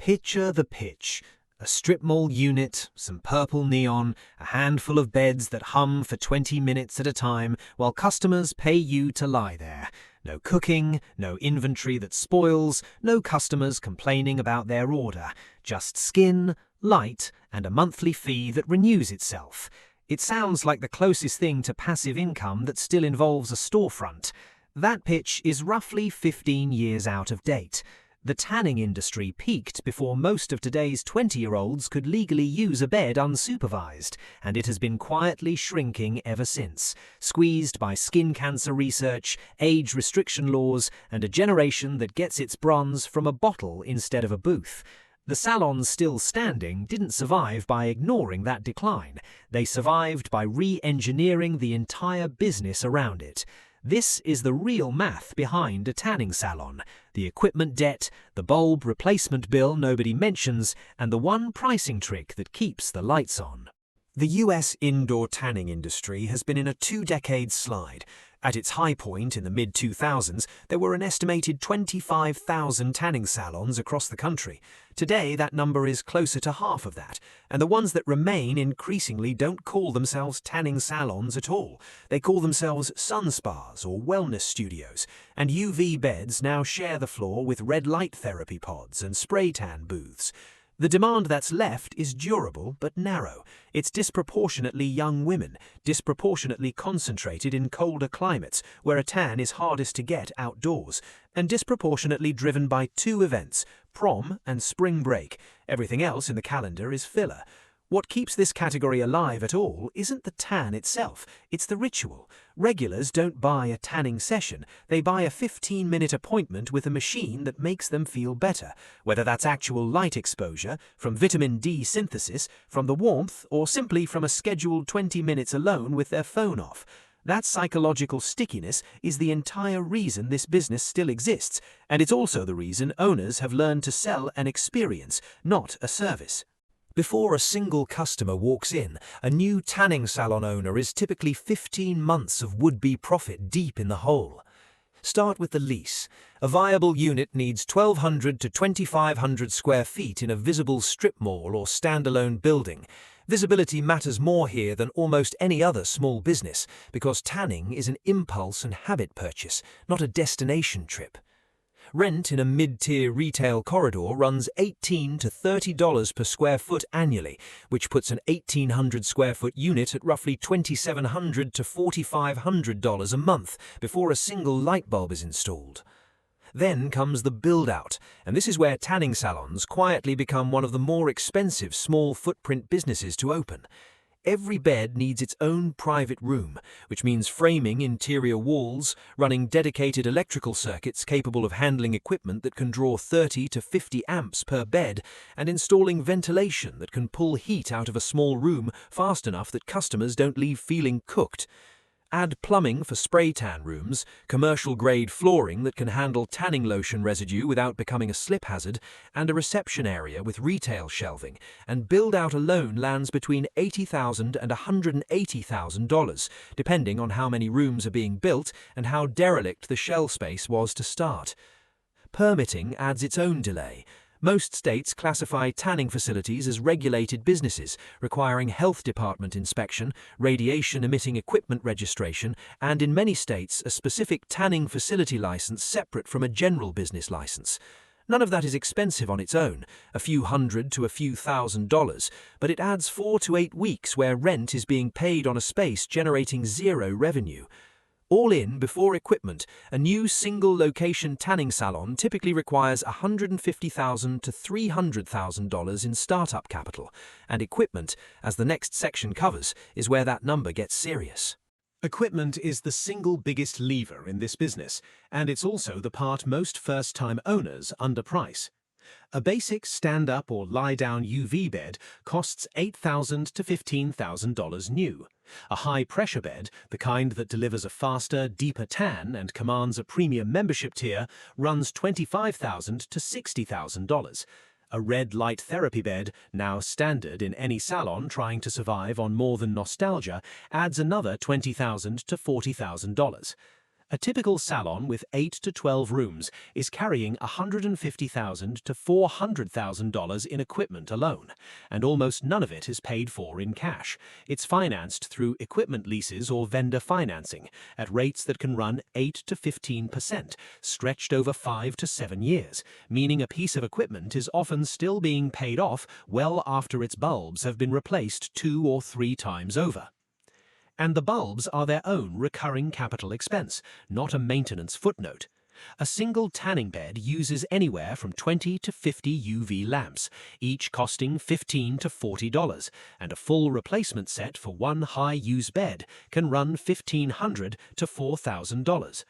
Picture the pitch. A strip mall unit, some purple neon, a handful of beds that hum for 20 minutes at a time while customers pay you to lie there. No cooking, no inventory that spoils, no customers complaining about their order. Just skin, light, and a monthly fee that renews itself. It sounds like the closest thing to passive income that still involves a storefront. That pitch is roughly 15 years out of date. The tanning industry peaked before most of today's 20-year-olds could legally use a bed unsupervised, and it has been quietly shrinking ever since, squeezed by skin cancer research, age restriction laws, and a generation that gets its bronze from a bottle instead of a booth. The salons still standing didn't survive by ignoring that decline. They survived by re-engineering the entire business around it. This is the real math behind a tanning salon. The equipment debt, the bulb replacement bill nobody mentions, and the one pricing trick that keeps the lights on. The US indoor tanning industry has been in a 2-decade slide. At its high point in the mid-2000s, there were an estimated 25,000 tanning salons across the country. Today, that number is closer to half of that, and the ones that remain increasingly don't call themselves tanning salons at all. They call themselves sun spas or wellness studios, and UV beds now share the floor with red light therapy pods and spray tan booths. The demand that's left is durable but narrow. It's disproportionately young women, disproportionately concentrated in colder climates where a tan is hardest to get outdoors, and disproportionately driven by 2 events, prom and spring break. Everything else in the calendar is filler. What keeps this category alive at all isn't the tan itself, it's the ritual. Regulars don't buy a tanning session, they buy a 15-minute appointment with a machine that makes them feel better, whether that's actual light exposure, from vitamin D synthesis, from the warmth, or simply from a scheduled 20 minutes alone with their phone off. That psychological stickiness is the entire reason this business still exists, and it's also the reason owners have learned to sell an experience, not a service. Before a single customer walks in, a new tanning salon owner is typically 15 months of would-be profit deep in the hole. Start with the lease. A viable unit needs 1,200 to 2,500 square feet in a visible strip mall or standalone building. Visibility matters more here than almost any other small business, because tanning is an impulse and habit purchase, not a destination trip. Rent in a mid-tier retail corridor runs $18 to $30 per square foot annually, which puts an 1,800 square foot unit at roughly $2,700 to $4,500 a month before a single light bulb is installed. Then comes the build-out, and this is where tanning salons quietly become one of the more expensive small footprint businesses to open. Every bed needs its own private room, which means framing interior walls, running dedicated electrical circuits capable of handling equipment that can draw 30 to 50 amps per bed, and installing ventilation that can pull heat out of a small room fast enough that customers don't leave feeling cooked. Add plumbing for spray tan rooms, commercial-grade flooring that can handle tanning lotion residue without becoming a slip hazard, and a reception area with retail shelving, and build-out alone lands between $80,000 and $180,000, depending on how many rooms are being built and how derelict the shell space was to start. Permitting adds its own delay. Most states classify tanning facilities as regulated businesses, requiring health department inspection, radiation-emitting equipment registration, and in many states a specific tanning facility license separate from a general business license. None of that is expensive on its own, a few hundred to a few $1,000s, but it adds 4 to 8 weeks where rent is being paid on a space generating zero revenue. All in, before equipment, a new single-location tanning salon typically requires $150,000 to $300,000 in startup capital, and equipment, as the next section covers, is where that number gets serious. Equipment is the single biggest lever in this business, and it's also the part most first-time owners underprice. A basic stand-up or lie-down UV bed costs $8,000 to $15,000 new. A high-pressure bed, the kind that delivers a faster, deeper tan and commands a premium membership tier, runs $25,000 to $60,000. A red light therapy bed, now standard in any salon trying to survive on more than nostalgia, adds another $20,000 to $40,000. A typical salon with 8 to 12 rooms is carrying $150,000 to $400,000 in equipment alone, and almost none of it is paid for in cash. It's financed through equipment leases or vendor financing at rates that can run 8 to 15%, stretched over 5 to 7 years, meaning a piece of equipment is often still being paid off well after its bulbs have been replaced 2 or 3 times over. And the bulbs are their own recurring capital expense, not a maintenance footnote. A single tanning bed uses anywhere from 20 to 50 UV lamps, each costing $15 to $40, and a full replacement set for one high-use bed can run $1,500 to $4,000.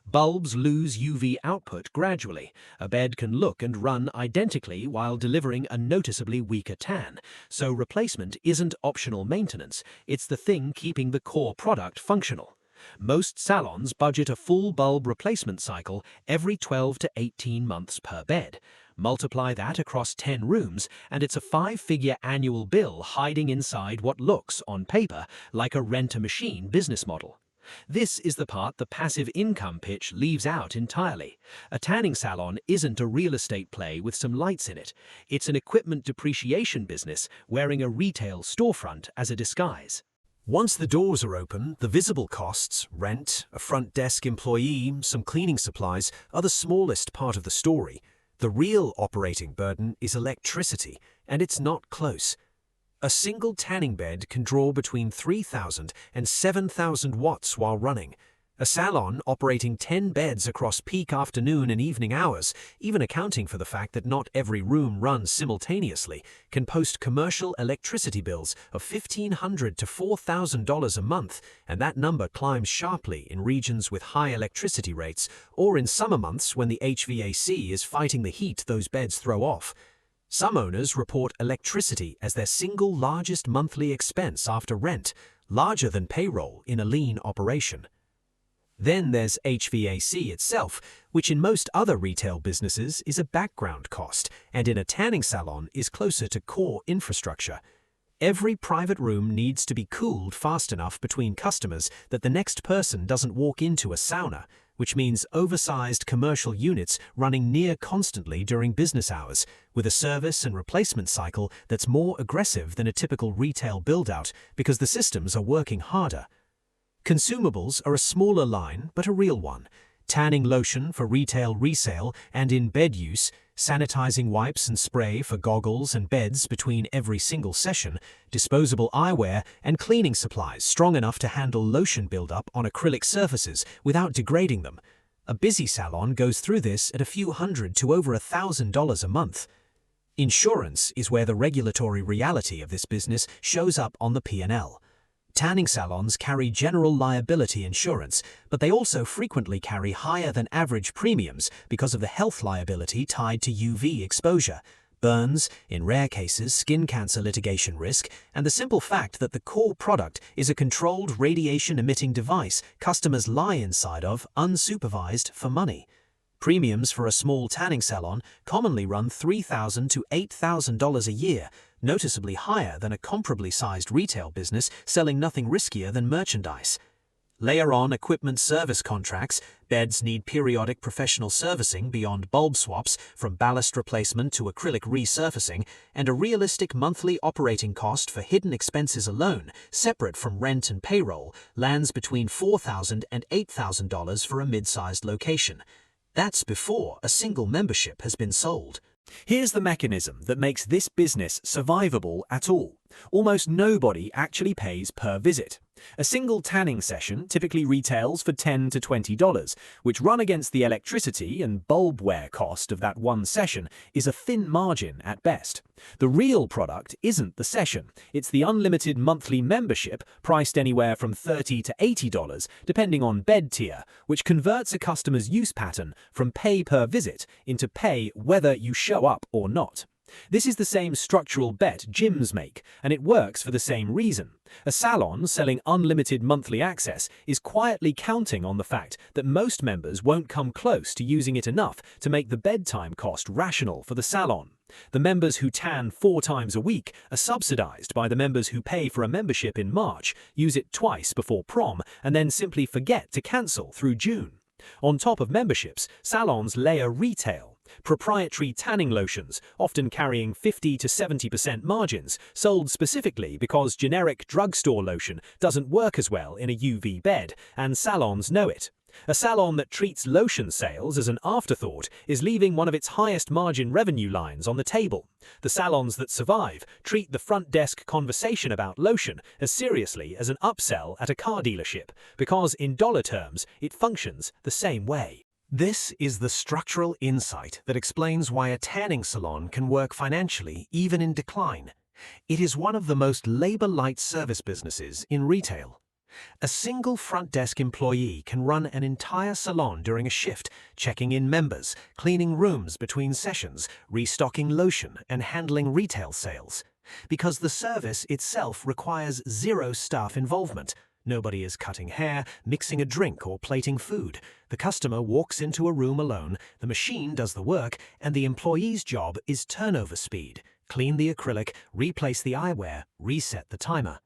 Bulbs lose UV output gradually. A bed can look and run identically while delivering a noticeably weaker tan, so replacement isn't optional maintenance, it's the thing keeping the core product functional. Most salons budget a full bulb replacement cycle every 12 to 18 months per bed. Multiply that across 10 rooms, and it's a 5-figure annual bill hiding inside what looks, on paper, like a rent-a-machine business model. This is the part the passive income pitch leaves out entirely. A tanning salon isn't a real estate play with some lights in it. It's an equipment depreciation business wearing a retail storefront as a disguise. Once the doors are open, the visible costs, rent, a front desk employee, some cleaning supplies, are the smallest part of the story. The real operating burden is electricity, and it's not close. A single tanning bed can draw between 3,000 and 7,000 watts while running. A salon operating 10 beds across peak afternoon and evening hours, even accounting for the fact that not every room runs simultaneously, can post commercial electricity bills of $1,500 to $4,000 a month, and that number climbs sharply in regions with high electricity rates or in summer months when the HVAC is fighting the heat those beds throw off. Some owners report electricity as their single largest monthly expense after rent, larger than payroll in a lean operation. Then there's HVAC itself, which in most other retail businesses is a background cost, and in a tanning salon is closer to core infrastructure. Every private room needs to be cooled fast enough between customers that the next person doesn't walk into a sauna, which means oversized commercial units running near constantly during business hours, with a service and replacement cycle that's more aggressive than a typical retail build-out because the systems are working harder. Consumables are a smaller line, but a real one. Tanning lotion for retail resale and in bed use, sanitizing wipes and spray for goggles and beds between every single session, disposable eyewear, and cleaning supplies strong enough to handle lotion buildup on acrylic surfaces without degrading them. A busy salon goes through this at a few hundred to over $1,000 a month. Insurance is where the regulatory reality of this business shows up on the P&L. Tanning salons carry general liability insurance, but they also frequently carry higher than average premiums because of the health liability tied to UV exposure, burns, in rare cases skin cancer litigation risk, and the simple fact that the core product is a controlled radiation-emitting device customers lie inside of unsupervised for money. Premiums for a small tanning salon commonly run $3,000 to $8,000 a year, noticeably higher than a comparably sized retail business selling nothing riskier than merchandise. Layer on equipment service contracts, beds need periodic professional servicing beyond bulb swaps, from ballast replacement to acrylic resurfacing, and a realistic monthly operating cost for hidden expenses alone, separate from rent and payroll, lands between $4,000 and $8,000 for a mid-sized location. That's before a single membership has been sold. Here's the mechanism that makes this business survivable at all. Almost nobody actually pays per visit. A single tanning session typically retails for $10 to $20, which run against the electricity and bulb wear cost of that one session is a thin margin at best. The real product isn't the session, it's the unlimited monthly membership priced anywhere from $30 to $80, depending on bed tier, which converts a customer's use pattern from pay per visit into pay whether you show up or not. This is the same structural bet gyms make, and it works for the same reason. A salon selling unlimited monthly access is quietly counting on the fact that most members won't come close to using it enough to make the bedtime cost rational for the salon. The members who tan 4 times a week are subsidized by the members who pay for a membership in March, use it twice before prom, and then simply forget to cancel through June. On top of memberships, salons layer retail. Proprietary tanning lotions, often carrying 50 to 70% margins, sold specifically because generic drugstore lotion doesn't work as well in a UV bed, and salons know it. A salon that treats lotion sales as an afterthought is leaving one of its highest margin revenue lines on the table. The salons that survive treat the front desk conversation about lotion as seriously as an upsell at a car dealership, because in dollar terms, it functions the same way. This is the structural insight that explains why a tanning salon can work financially even in decline. It is one of the most labor-light service businesses in retail. A single front desk employee can run an entire salon during a shift, checking in members, cleaning rooms between sessions, restocking lotion, and handling retail sales. Because the service itself requires zero staff involvement. Nobody is cutting hair, mixing a drink, or plating food. The customer walks into a room alone, the machine does the work, and the employee's job is turnover speed. Clean the acrylic, replace the eyewear, reset the timer.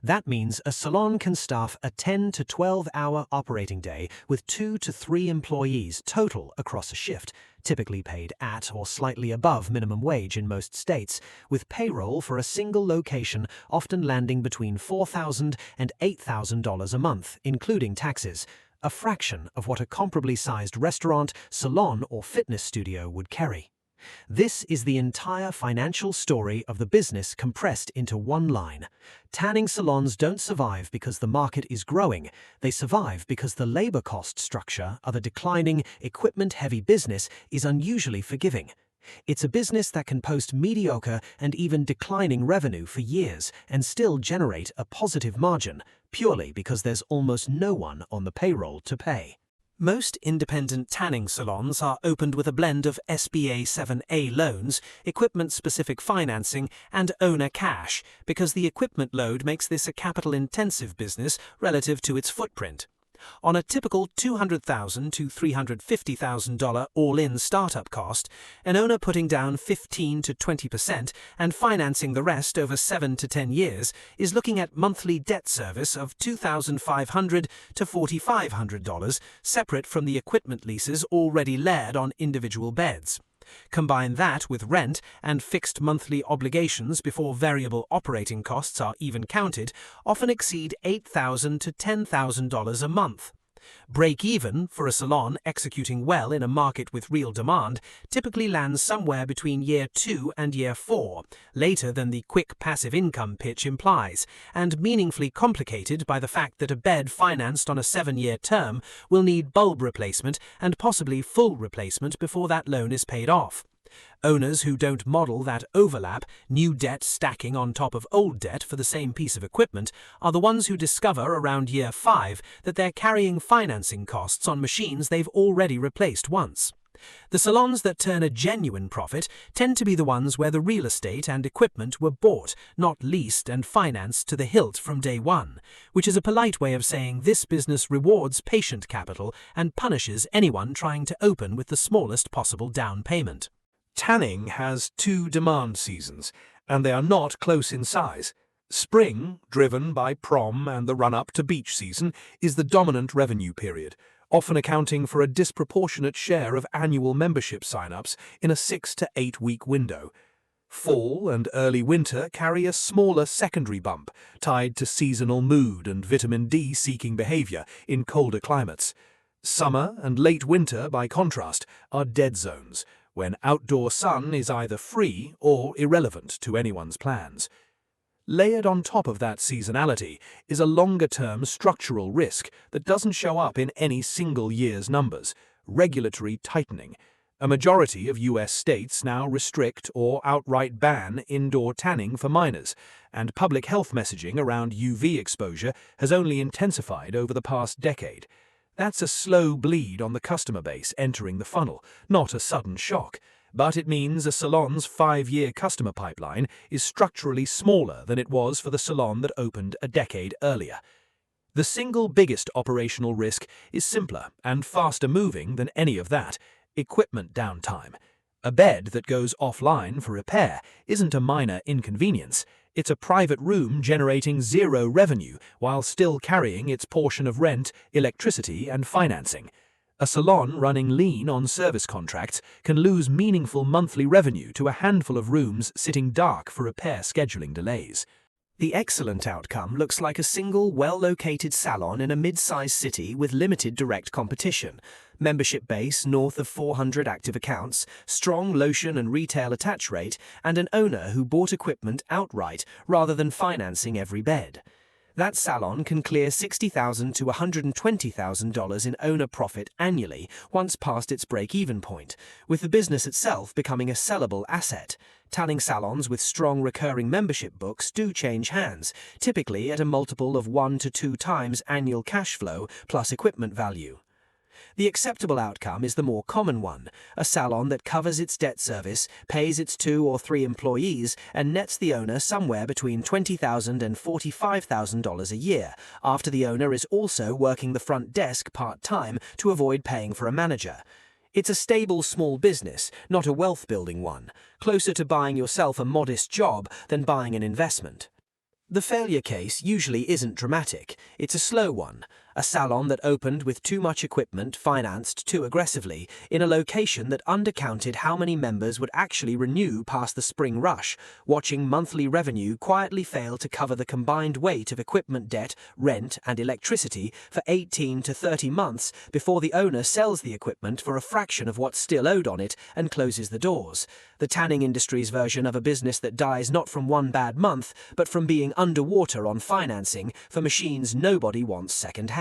That means a salon can staff a 10 to 12-hour operating day with 2 to 3 employees total across a shift, typically paid at or slightly above minimum wage in most states, with payroll for a single location often landing between $4,000 and $8,000 a month, including taxes, a fraction of what a comparably sized restaurant, salon, or fitness studio would carry. This is the entire financial story of the business compressed into one line. Tanning salons don't survive because the market is growing. They survive because the labor cost structure of a declining, equipment-heavy business is unusually forgiving. It's a business that can post mediocre and even declining revenue for years and still generate a positive margin, purely because there's almost no one on the payroll to pay. Most independent tanning salons are opened with a blend of SBA 7A loans, equipment-specific financing, and owner cash, because the equipment load makes this a capital-intensive business relative to its footprint. On a typical $200,000 to $350,000 all-in startup cost, an owner putting down 15 to 20% and financing the rest over 7 to 10 years is looking at monthly debt service of $2,500 to $4,500, separate from the equipment leases already layered on individual beds. Combine that with rent and fixed monthly obligations before variable operating costs are even counted, often exceed $8,000 to $10,000 a month. Break-even for a salon executing well in a market with real demand typically lands somewhere between year 2 and year 4, later than the quick passive income pitch implies, and meaningfully complicated by the fact that a bed financed on a 7-year term will need bulb replacement and possibly full replacement before that loan is paid off. Owners who don't model that overlap, new debt stacking on top of old debt for the same piece of equipment, are the ones who discover around year 5 that they're carrying financing costs on machines they've already replaced once. The salons that turn a genuine profit tend to be the ones where the real estate and equipment were bought, not leased and financed to the hilt from day one, which is a polite way of saying this business rewards patient capital and punishes anyone trying to open with the smallest possible down payment. Tanning has 2 demand seasons, and they are not close in size. Spring, driven by prom and the run-up to beach season, is the dominant revenue period, often accounting for a disproportionate share of annual membership sign-ups in a 6 to 8 week window. Fall and early winter carry a smaller secondary bump, tied to seasonal mood and vitamin D-seeking behavior in colder climates. Summer and late winter, by contrast, are dead zones, when outdoor sun is either free or irrelevant to anyone's plans. Layered on top of that seasonality is a longer-term structural risk that doesn't show up in any single year's numbers: regulatory tightening. A majority of US states now restrict or outright ban indoor tanning for minors, and public health messaging around UV exposure has only intensified over the past decade. That's a slow bleed on the customer base entering the funnel, not a sudden shock. But it means a salon's 5-year customer pipeline is structurally smaller than it was for the salon that opened a decade earlier. The single biggest operational risk is simpler and faster moving than any of that: equipment downtime. A bed that goes offline for repair isn't a minor inconvenience. It's a private room generating zero revenue while still carrying its portion of rent, electricity, and financing. A salon running lean on service contracts can lose meaningful monthly revenue to a handful of rooms sitting dark for repair scheduling delays. The excellent outcome looks like a single, well-located salon in a mid-sized city with limited direct competition, membership base north of 400 active accounts, strong lotion and retail attach rate, and an owner who bought equipment outright rather than financing every bed. That salon can clear $60,000 to $120,000 in owner profit annually once past its break-even point, with the business itself becoming a sellable asset. Tanning salons with strong recurring membership books do change hands, typically at a multiple of 1 to 2 times annual cash flow plus equipment value. The acceptable outcome is the more common one, a salon that covers its debt service, pays its 2 or 3 employees, and nets the owner somewhere between $20,000 and $45,000 a year, after the owner is also working the front desk part-time to avoid paying for a manager. It's a stable small business, not a wealth-building one, closer to buying yourself a modest job than buying an investment. The failure case usually isn't dramatic, it's a slow one. A salon that opened with too much equipment financed too aggressively, in a location that undercounted how many members would actually renew past the spring rush, watching monthly revenue quietly fail to cover the combined weight of equipment debt, rent, and electricity for 18 to 30 months before the owner sells the equipment for a fraction of what's still owed on it and closes the doors. The tanning industry's version of a business that dies not from one bad month, but from being underwater on financing for machines nobody wants second-hand.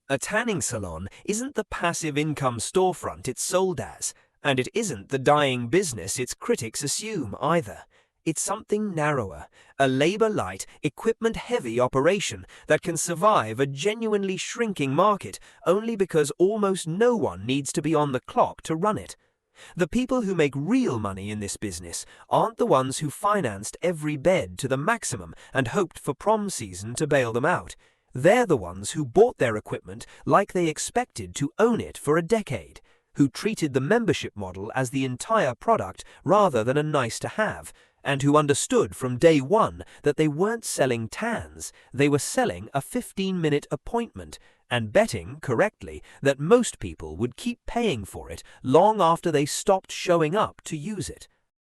A tanning salon isn't the passive income storefront it's sold as, and it isn't the dying business its critics assume either. It's something narrower, a labor-light, equipment-heavy operation that can survive a genuinely shrinking market only because almost no one needs to be on the clock to run it. The people who make real money in this business aren't the ones who financed every bed to the maximum and hoped for prom season to bail them out. They're the ones who bought their equipment like they expected to own it for a decade, who treated the membership model as the entire product rather than a nice-to-have, and who understood from day one that they weren't selling tans, they were selling a 15-minute appointment, and betting correctly that most people would keep paying for it long after they stopped showing up to use it.